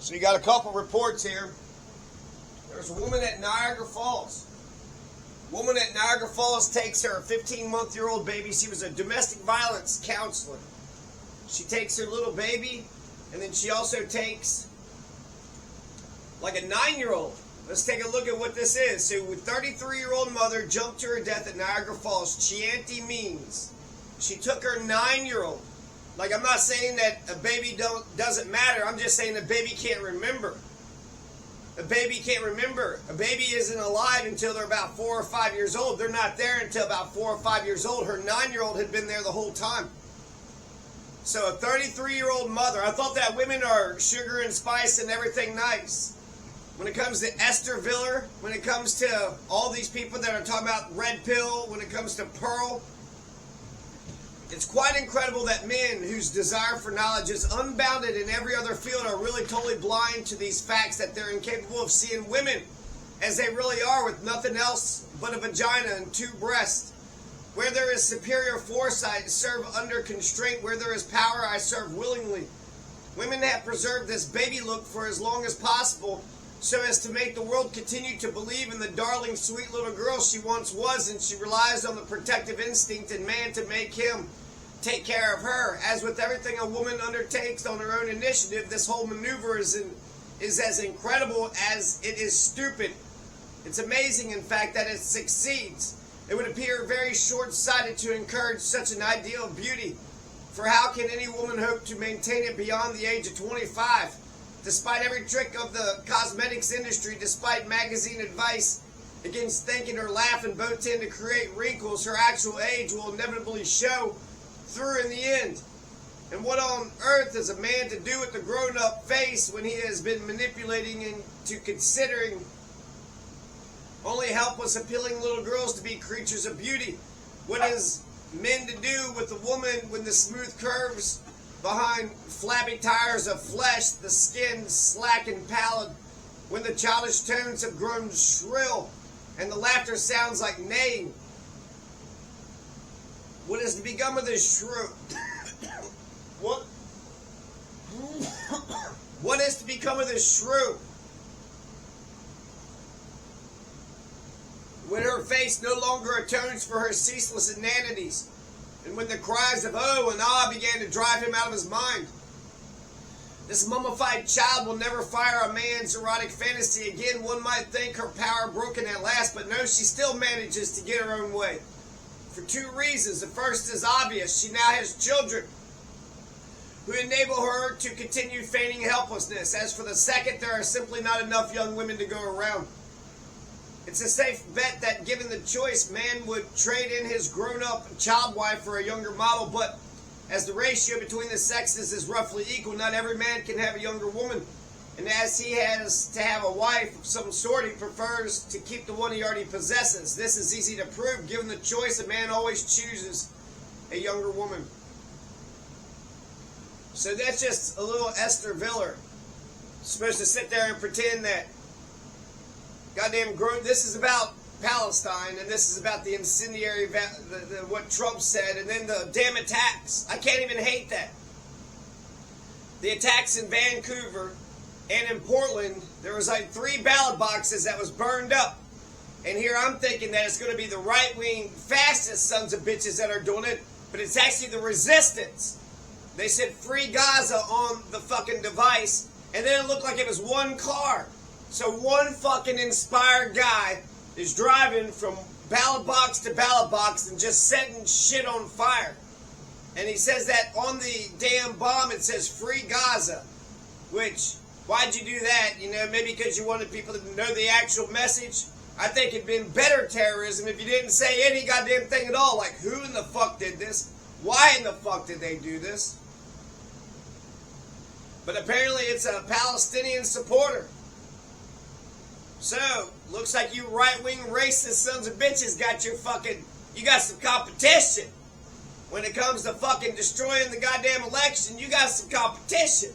So you got a couple reports here. There's a woman at Niagara Falls. Woman at Niagara Falls takes her 15-month-old baby. She was a domestic violence counselor. She takes her little baby, and then she also takes like a 9-year-old. Let's take a look at what this is. So, with 33-year-old mother jumped to her death at Niagara Falls. Chianti means she took her 9-year-old. Like, I'm not saying that a baby doesn't matter. I'm just saying the baby can't remember. A baby can't remember. A baby isn't alive until they're about 4 or 5 years old. They're not there until about 4 or 5 years old. Her 9-year-old had been there the whole time. So a 33-year-old mother. I thought that women are sugar and spice and everything nice. When it comes to Esther Viller, when it comes to all these people that are talking about red pill, when it comes to Pearl, it's quite incredible that men whose desire for knowledge is unbounded in every other field are really totally blind to these facts, that they're incapable of seeing women as they really are, with nothing else but a vagina and 2 breasts. Where there is superior foresight, serve under constraint. Where there is power, I serve willingly. Women have preserved this baby look for as long as possible, so as to make the world continue to believe in the darling, sweet little girl she once was, and she relies on the protective instinct in man to make him take care of her. As with everything a woman undertakes on her own initiative, this whole maneuver is as incredible as it is stupid. It's amazing, in fact, that it succeeds. It would appear very short-sighted to encourage such an ideal of beauty, for how can any woman hope to maintain it beyond the age of 25? Despite every trick of the cosmetics industry, despite magazine advice against thinking or laughing, both tend to create wrinkles. Her actual age will inevitably show through in the end. And what on earth is a man to do with the grown-up face when he has been manipulating into considering only helpless, appealing little girls to be creatures of beauty? What is men to do with a woman when the smooth curves behind flabby tires of flesh, the skin slack and pallid, when the childish tones have grown shrill and the laughter sounds like neighing? What is to become of this shrew? What is to become of this shrew? When her face no longer atones for her ceaseless inanities, and when the cries of oh and ah began to drive him out of his mind. This mummified child will never fire a man's erotic fantasy again. One might think her power broken at last, but no, she still manages to get her own way. For 2 reasons. The first is obvious. She now has children who enable her to continue feigning helplessness. As for the second, there are simply not enough young women to go around. It's a safe bet that given the choice, man would trade in his grown-up child wife for a younger model, but as the ratio between the sexes is roughly equal, not every man can have a younger woman. And as he has to have a wife of some sort, he prefers to keep the one he already possesses. This is easy to prove. Given the choice, a man always chooses a younger woman. So that's just a little Esther Viller. Supposed to sit there and pretend that goddamn this is about Palestine, and this is about the incendiary, what Trump said, and then the damn attacks. I can't even hate that. The attacks in Vancouver and in Portland, there was like 3 ballot boxes that was burned up. And here I'm thinking that it's going to be the right-wing fastest sons of bitches that are doing it, but it's actually the resistance. They said free Gaza on the fucking device, and then it looked like it was 1 car. So one fucking inspired guy is driving from ballot box to ballot box and just setting shit on fire. And he says that on the damn bomb it says free Gaza. Which, why'd you do that? You know, maybe because you wanted people to know the actual message? I think it'd been better terrorism if you didn't say any goddamn thing at all. Like, who in the fuck did this? Why in the fuck did they do this? But apparently it's a Palestinian supporter. So, looks like you right-wing racist sons of bitches got your fucking, you got some competition. When it comes to fucking destroying the goddamn election, you got some competition.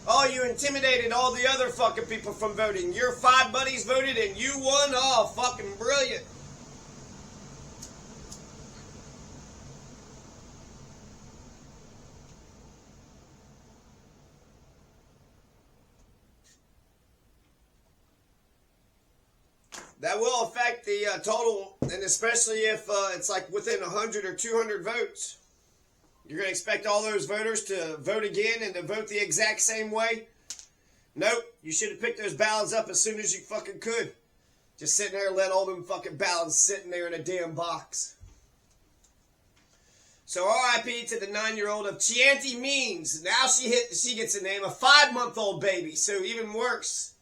Oh, you intimidated all the other fucking people from voting. Your 5 buddies voted and you won? Oh, fucking brilliant. That will affect the total, and especially if it's like within 100 or 200 votes. You're going to expect all those voters to vote again and to vote the exact same way? Nope. You should have picked those ballots up as soon as you fucking could. Just sitting there and let all them fucking ballots sitting there in a damn box. So R.I.P. to the 9-year-old of Chianti Means. Now she gets a name, a 5-month-old baby. So even worse.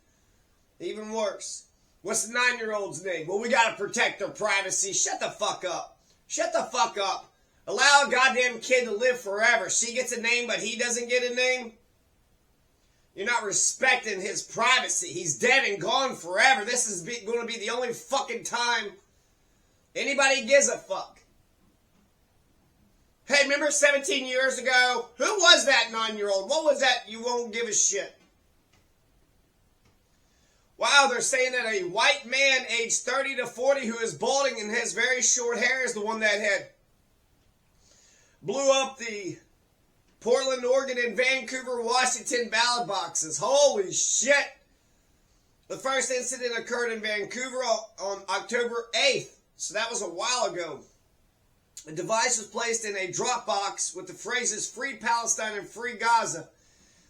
Even worse. What's the 9-year-old's name? Well, we got to protect their privacy. Shut the fuck up. Shut the fuck up. Allow a goddamn kid to live forever. She gets a name, but he doesn't get a name? You're not respecting his privacy. He's dead and gone forever. This is going to be the only fucking time anybody gives a fuck. Hey, remember 17 years ago? Who was that 9-year-old? What was that? You won't give a shit. Wow, they're saying that a white man aged 30 to 40 who is balding and has very short hair is the one that blew up the Portland, Oregon, and Vancouver, Washington ballot boxes. Holy shit. The first incident occurred in Vancouver on October 8th, so that was a while ago. A device was placed in a drop box with the phrases "Free Palestine" and "Free Gaza."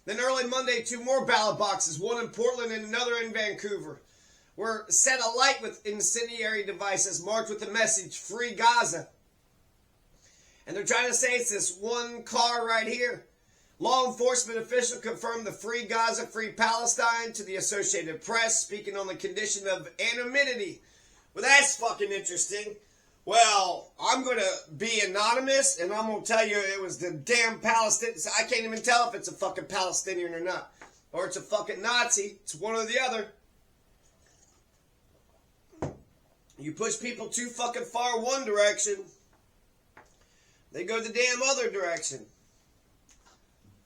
Then early Monday, 2 more ballot boxes, one in Portland and another in Vancouver, were set alight with incendiary devices marked with the message "Free Gaza." And they're trying to say it's this one car right here. Law enforcement official confirmed the "Free Gaza, Free Palestine" to the Associated Press, speaking on the condition of anonymity. Well, that's fucking interesting. Well, I'm going to be anonymous, and I'm going to tell you it was the damn Palestinians. I can't even tell if it's a fucking Palestinian or not. Or it's a fucking Nazi. It's one or the other. You push people too fucking far one direction, they go the damn other direction.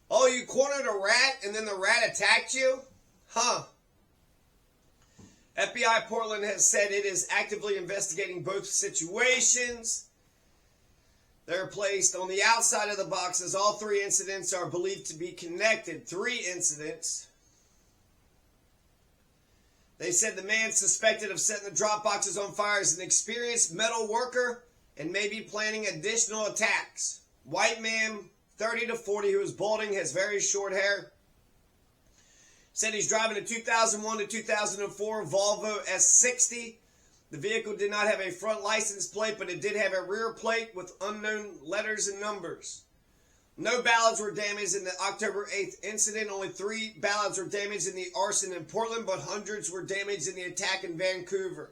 Oh, you cornered a rat and then the rat attacked you? Huh. FBI Portland has said it is actively investigating both situations. They're placed on the outside of the boxes. All 3 incidents are believed to be connected. 3 incidents. They said the man suspected of setting the drop boxes on fire is an experienced metal worker and may be planning additional attacks. White man, 30 to 40, who is balding, has very short hair. Said he's driving a 2001 to 2004 Volvo S60. The vehicle did not have a front license plate, but it did have a rear plate with unknown letters and numbers. No ballots were damaged in the October 8th incident. Only 3 ballots were damaged in the arson in Portland, but hundreds were damaged in the attack in Vancouver.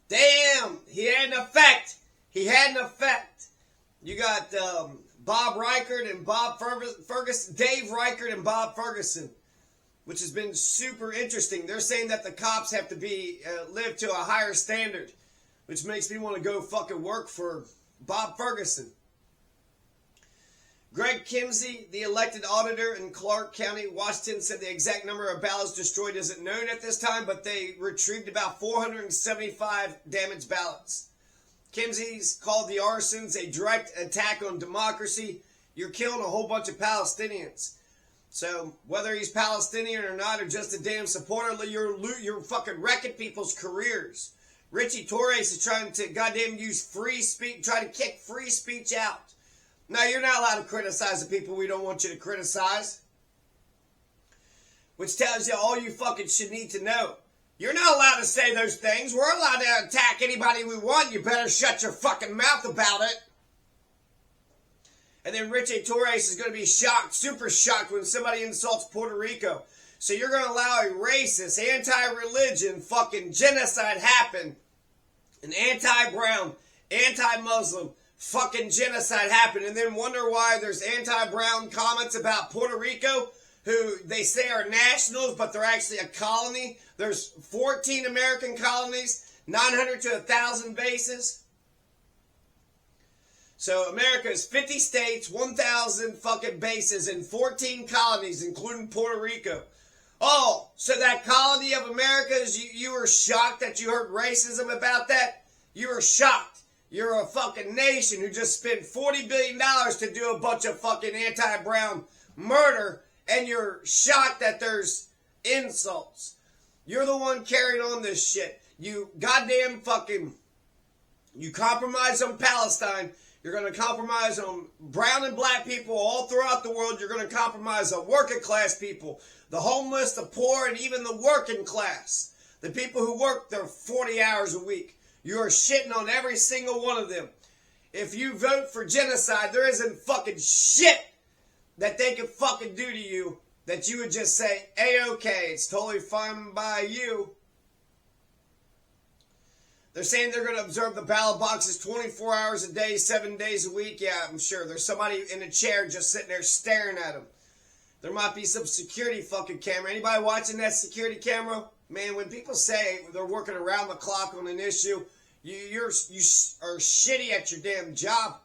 Damn! He had an effect! He had an effect! You got Bob Reichert and Bob Ferguson, Dave Reichert and Bob Ferguson, which has been super interesting. They're saying that the cops have to be live to a higher standard, which makes me want to go fucking work for Bob Ferguson. Greg Kimsey, the elected auditor in Clark County, Washington, said the exact number of ballots destroyed isn't known at this time, but they retrieved about 475 damaged ballots. Kimsey's called the arsons a direct attack on democracy. You're killing a whole bunch of Palestinians. So whether he's Palestinian or not, or just a damn supporter, you're fucking wrecking people's careers. Richie Torres is trying to goddamn use free speech, try to kick free speech out. Now, you're not allowed to criticize the people we don't want you to criticize. Which tells you all you fucking should need to know. You're not allowed to say those things. We're allowed to attack anybody we want. You better shut your fucking mouth about it. And then Richie Torres is going to be shocked, super shocked, when somebody insults Puerto Rico. So you're going to allow a racist, anti-religion fucking genocide happen. An anti-brown, anti-Muslim fucking genocide happen, and then wonder why there's anti-brown comments about Puerto Rico, who they say are nationals, but they're actually a colony. There's 14 American colonies, 900 to 1,000 bases. So America is 50 states, 1,000 fucking bases, and 14 colonies, including Puerto Rico. Oh, so that colony of America, you were shocked that you heard racism about that? You were shocked. You're a fucking nation who just spent $40 billion to do a bunch of fucking anti-brown murder, and you're shocked that there's insults. You're the one carrying on this shit. You goddamn fucking, you compromise on Palestine. You're going to compromise on brown and black people all throughout the world. You're going to compromise on working class people, the homeless, the poor, and even the working class. The people who work their 40 hours a week. You are shitting on every single one of them. If you vote for genocide, there isn't fucking shit that they could fucking do to you that you would just say, A-okay, it's totally fine by you. They're saying they're going to observe the ballot boxes 24 hours a day, 7 days a week. Yeah, I'm sure. There's somebody in a chair just sitting there staring at them. There might be some security fucking camera. Anybody watching that security camera? Man, when people say they're working around the clock on an issue, you are shitty at your damn job.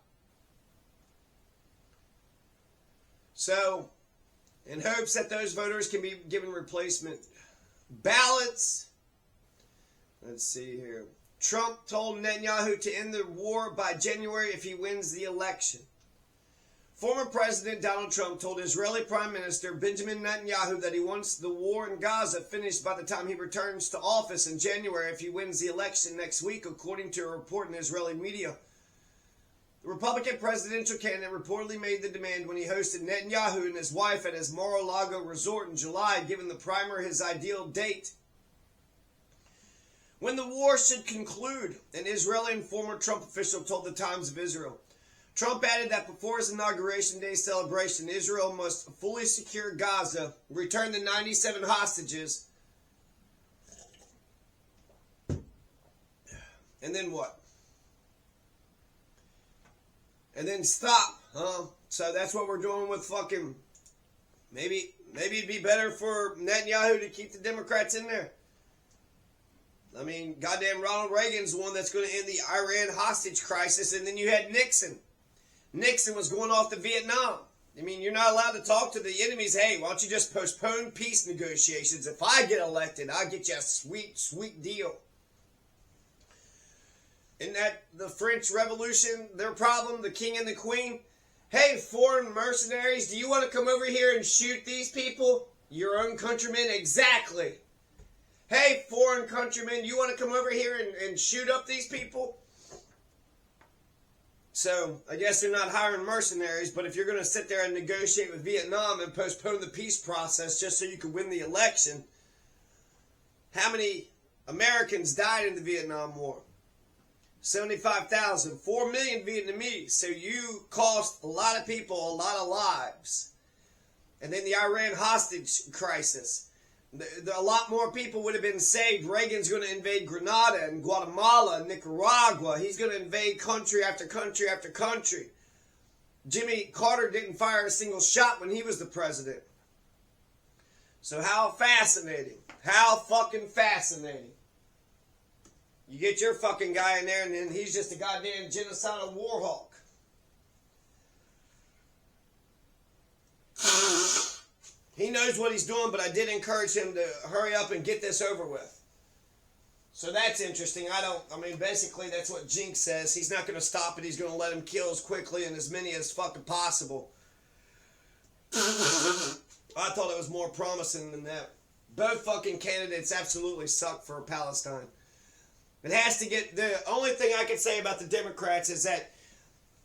So, in hopes that those voters can be given replacement ballots. Let's see here. Trump told Netanyahu to end the war by January if he wins the election. Former President Donald Trump told Israeli Prime Minister Benjamin Netanyahu that he wants the war in Gaza finished by the time he returns to office in January if he wins the election next week, according to a report in Israeli media. The Republican presidential candidate reportedly made the demand when he hosted Netanyahu and his wife at his Mar-a-Lago resort in July, giving the primer his ideal date. When the war should conclude, an Israeli and former Trump official told the Times of Israel. Trump added that before his Inauguration Day celebration, Israel must fully secure Gaza, return the 97 hostages, and then what? And then stop, huh? So that's what we're doing with fucking, maybe it'd be better for Netanyahu to keep the Democrats in there. I mean, goddamn Ronald Reagan's the one that's going to end the Iran hostage crisis, and then you had Nixon. Nixon was going off to Vietnam. I mean, you're not allowed to talk to the enemies. Hey, why don't you just postpone peace negotiations? If I get elected, I'll get you a sweet, sweet deal. Isn't that the French Revolution, their problem, the king and the queen? Hey, foreign mercenaries, do you want to come over here and shoot these people? Your own countrymen? Exactly. Hey, foreign countrymen, you want to come over here and shoot up these people? So, I guess they're not hiring mercenaries, but if you're going to sit there and negotiate with Vietnam and postpone the peace process just so you can win the election, how many Americans died in the Vietnam War? 75,000, 4 million Vietnamese. So you cost a lot of people a lot of lives. And then the Iran hostage crisis. A lot more people would have been saved. Reagan's going to invade Grenada and Guatemala and Nicaragua. He's going to invade country after country after country. Jimmy Carter didn't fire a single shot when he was the president. So how fascinating. How fucking fascinating. You get your fucking guy in there and then he's just a goddamn genocidal war hawk. He knows what he's doing, but I did encourage him to hurry up and get this over with. So that's interesting. Basically that's what Jinx says. He's not going to stop it. He's going to let him kill as quickly and as many as fucking possible. I thought it was more promising than that. Both fucking candidates absolutely suck for Palestine. It has to get, the only thing I can say about the Democrats is that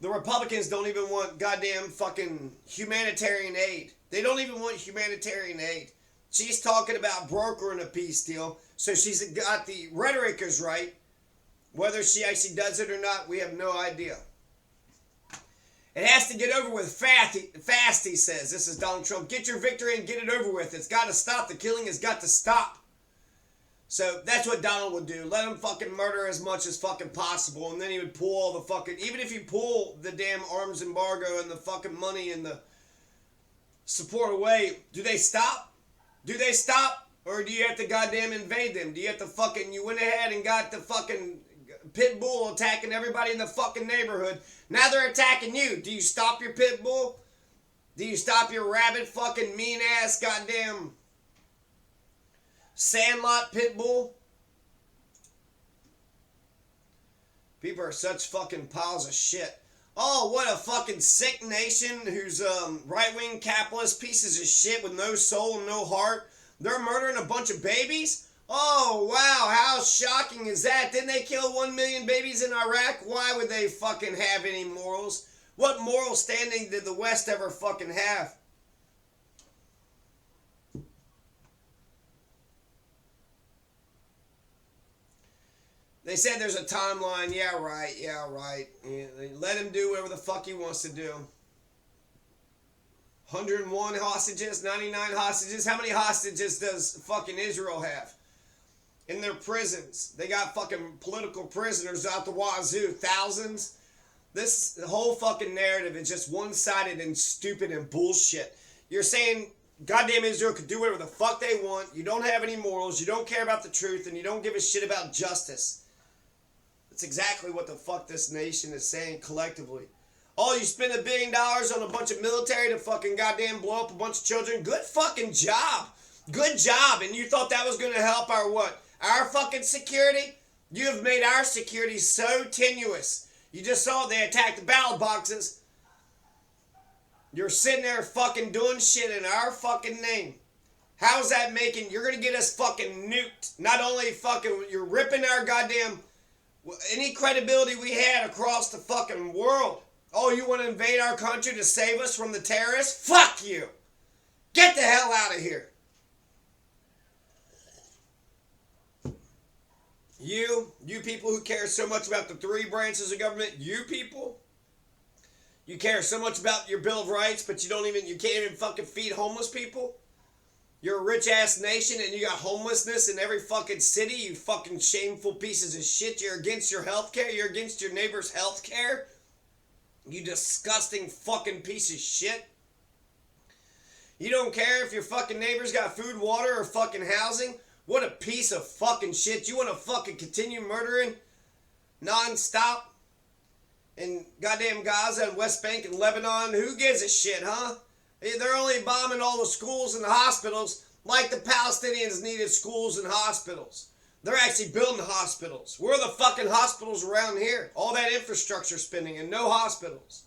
the Republicans don't even want goddamn fucking humanitarian aid. They don't even want humanitarian aid. She's talking about brokering a peace deal, so she's got the rhetoric is right. Whether she actually does it or not, we have no idea. It has to get over with fast, he says. This is Donald Trump. Get your victory and get it over with. It's got to stop. The killing has got to stop. So that's what Donald would do. Let him fucking murder as much as fucking possible, and then he would pull all the fucking, even if you pull the damn arms embargo and the fucking money and the support away, do they stop? Do they stop? Or do you have to goddamn invade them? Do you have to fucking, you went ahead and got the fucking pit bull attacking everybody in the fucking neighborhood. Now they're attacking you. Do you stop your pit bull? Do you stop your rabid fucking mean ass goddamn Sandlot pit bull? People are such fucking piles of shit. Oh, what a fucking sick nation who's right-wing capitalist pieces of shit with no soul and no heart. They're murdering a bunch of babies? Oh, wow, how shocking is that? Didn't they kill 1 million babies in Iraq? Why would they fucking have any morals? What moral standing did the West ever fucking have? They said there's a timeline. Yeah, right. Yeah, right. Yeah, let him do whatever the fuck he wants to do. 101 hostages, 99 hostages. How many hostages does fucking Israel have? In their prisons. They got fucking political prisoners out the wazoo. Thousands. The whole fucking narrative is just one-sided and stupid and bullshit. You're saying goddamn Israel could do whatever the fuck they want. You don't have any morals. You don't care about the truth. And you don't give a shit about justice. That's exactly what the fuck this nation is saying collectively. Oh, you spend $1 billion on a bunch of military to fucking goddamn blow up a bunch of children? Good fucking job. Good job. And you thought that was going to help our what? Our fucking security? You have made our security so tenuous. You just saw they attacked the ballot boxes. You're sitting there fucking doing shit in our fucking name. How's that making? You're going to get us fucking nuked. Not only fucking, you're ripping our goddamn, any credibility we had across the fucking world. Oh, you want to invade our country to save us from the terrorists? Fuck you. Get the hell out of here. You people who care so much about the 3 branches of government, you people, you care so much about your Bill of Rights, but you can't even fucking feed homeless people. You're a rich ass nation and you got homelessness in every fucking city, you fucking shameful pieces of shit. You're against your health care, you're against your neighbor's health care. You disgusting fucking piece of shit. You don't care if your fucking neighbor's got food, water, or fucking housing. What a piece of fucking shit. You want to fucking continue murdering non-stop in goddamn Gaza and West Bank and Lebanon? Who gives a shit, huh? They're only bombing all the schools and the hospitals like the Palestinians needed schools and hospitals. They're actually building hospitals. Where are the fucking hospitals around here? All that infrastructure spending and no hospitals.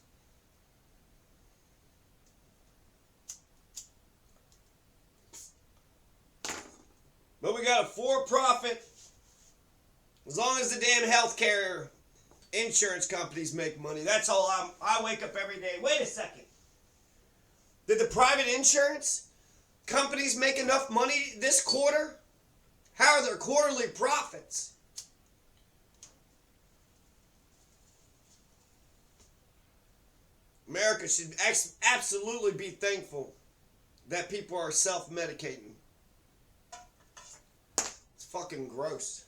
But we got a for-profit. As long as the damn healthcare insurance companies make money, that's all I wake up every day. Wait a second. Did the private insurance companies make enough money this quarter? How are their quarterly profits? America should absolutely be thankful that people are self-medicating. It's fucking gross.